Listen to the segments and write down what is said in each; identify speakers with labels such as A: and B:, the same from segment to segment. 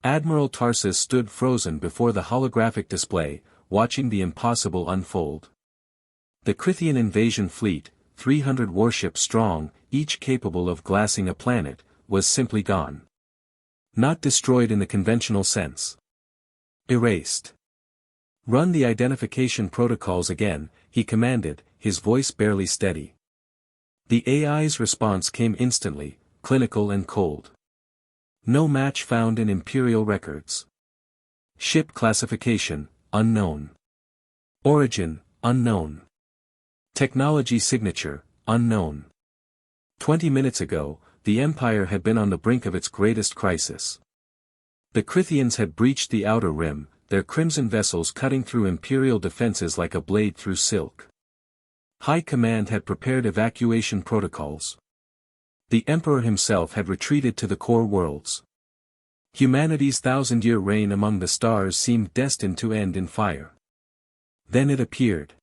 A: Admiral Tarsus stood frozen before the holographic display, watching the impossible unfold. The Crythian invasion fleet, 300 warships strong, each capable of glassing a planet, was simply gone. Not destroyed in the conventional sense. Erased. "Run the identification protocols again," he commanded, his voice barely steady. The AI's response came instantly, clinical and cold. No match found in Imperial records. Ship classification, unknown. Origin, unknown. Technology signature, unknown. 20 minutes ago, the Empire had been on the brink of its greatest crisis. The Crythians had breached the outer rim, their crimson vessels cutting through Imperial defenses like a blade through silk. High Command had prepared evacuation protocols. The Emperor himself had retreated to the core worlds. Humanity's thousand-year reign among the stars seemed destined to end in fire. Then it appeared.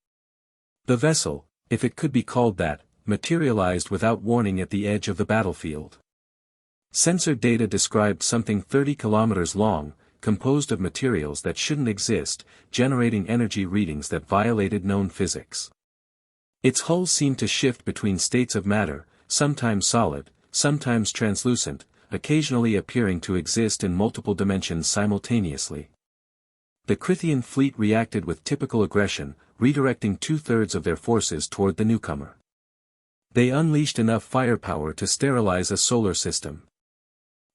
A: The vessel, if it could be called that, materialized without warning at the edge of the battlefield. Sensor data described something 30 kilometers long, composed of materials that shouldn't exist, generating energy readings that violated known physics. Its hull seemed to shift between states of matter, sometimes solid, sometimes translucent, occasionally appearing to exist in multiple dimensions simultaneously. The Crythian fleet reacted with typical aggression, redirecting 2/3 of their forces toward the newcomer. They unleashed enough firepower to sterilize a solar system.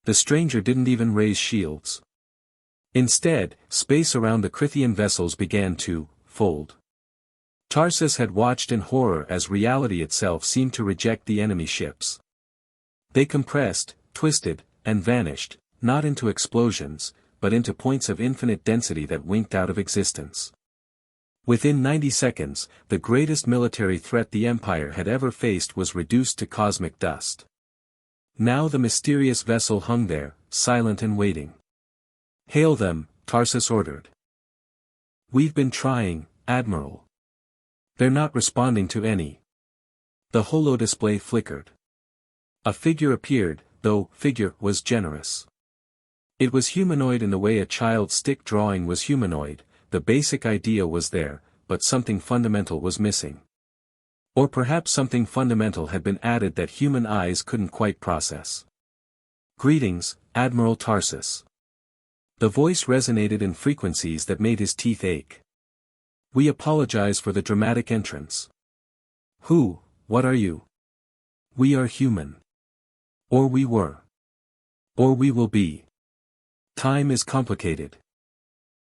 A: The stranger didn't even raise shields. Instead, space around the Crythian vessels began to fold. Tarsus had watched in horror as reality itself seemed to reject the enemy ships. They compressed, twisted, and vanished, not into explosions, but into points of infinite density that winked out of existence. Within 90 seconds, the greatest military threat the Empire had ever faced was reduced to cosmic dust. Now the mysterious vessel hung there, silent and waiting. "Hail them," Tarsus ordered. "We've been trying, Admiral. They're not responding to any." The holodisplay flickered. A figure appeared, though figure was generous. It was humanoid in the way a child's stick drawing was humanoid. The basic idea was there, but something fundamental was missing. Or perhaps something fundamental had been added that human eyes couldn't quite process. "Greetings, Admiral Tarsus." The voice resonated in frequencies that made his teeth ache. "We apologize for the dramatic entrance." What are you?" "We are human. Or we were. Or we will be. Time is complicated."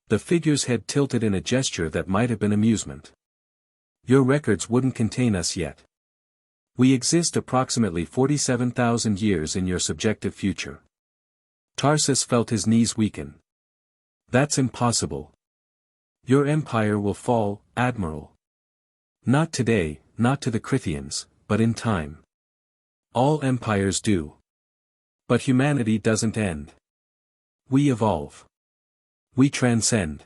A: The figure's head tilted in a gesture that might have been amusement. "Your records wouldn't contain us yet. We exist approximately 47,000 years in your subjective future." Tarsus felt his knees weaken. "That's impossible. Your empire will fall, Admiral. Not today, not to the Crythians, but in time. All empires do. But humanity doesn't end. We evolve. We transcend.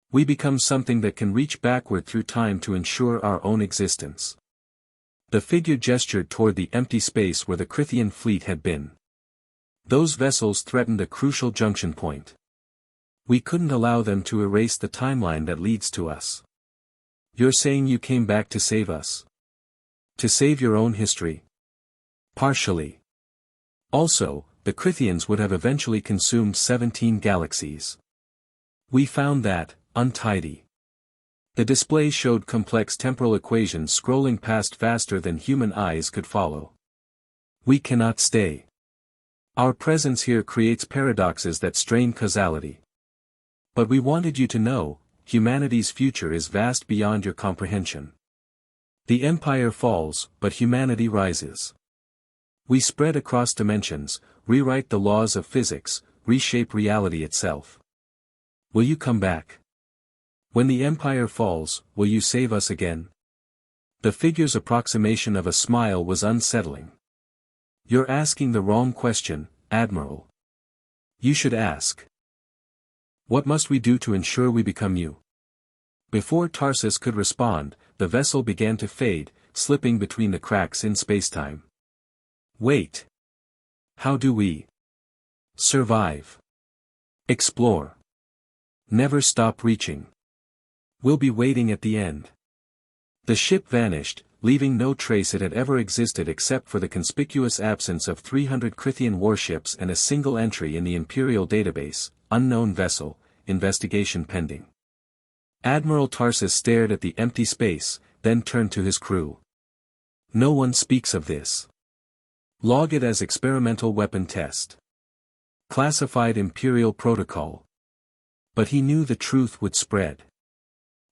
A: We become something that can reach backward through time to ensure our own existence." The figure gestured toward the empty space where the Crythian fleet had been. "Those vessels threatened a crucial junction point. We couldn't allow them to erase the timeline that leads to us." "You're saying you came back to save us? To save your own history?" "Partially. Also, the Crythians would have eventually consumed 17 galaxies. We found that untidy." The display showed complex temporal equations scrolling past faster than human eyes could follow. "We cannot stay. Our presence here creates paradoxes that strain causality. But we wanted you to know, humanity's future is vast beyond your comprehension. The Empire falls, but humanity rises. We spread across dimensions, rewrite the laws of physics, reshape reality itself. Will you come back? When the Empire falls, will you save us again?" The figure's approximation of a smile was unsettling. "You're asking the wrong question, Admiral. You should ask, what must we do to ensure we become you?" Before Tarsus could respond, the vessel began to fade, slipping between the cracks in spacetime. "Wait. How do we survive?" Explore. Never stop reaching. We'll be waiting at the end. The ship vanished, leaving no trace it had ever existed except for the conspicuous absence of 300 Krithian warships and a single entry in the Imperial database, unknown vessel, investigation pending. Admiral Tarsus stared at the empty space, then turned to his crew. No one speaks of this. Log it as experimental weapon test. Classified Imperial protocol. But he knew the truth would spread.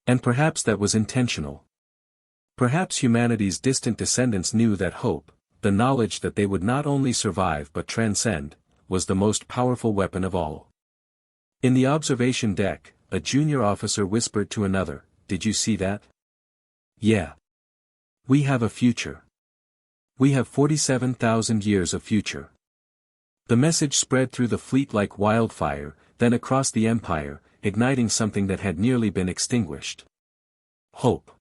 A: And perhaps that was intentional. Perhaps humanity's distant descendants knew that hope, the knowledge that they would not only survive but transcend, was the most powerful weapon of all. In the observation deck, a junior officer whispered to another, "Did you see that? Yeah. We have a future. We have 47,000 years of future." The message spread through the fleet like wildfire, then across the Empire, igniting something that had nearly been extinguished. Hope.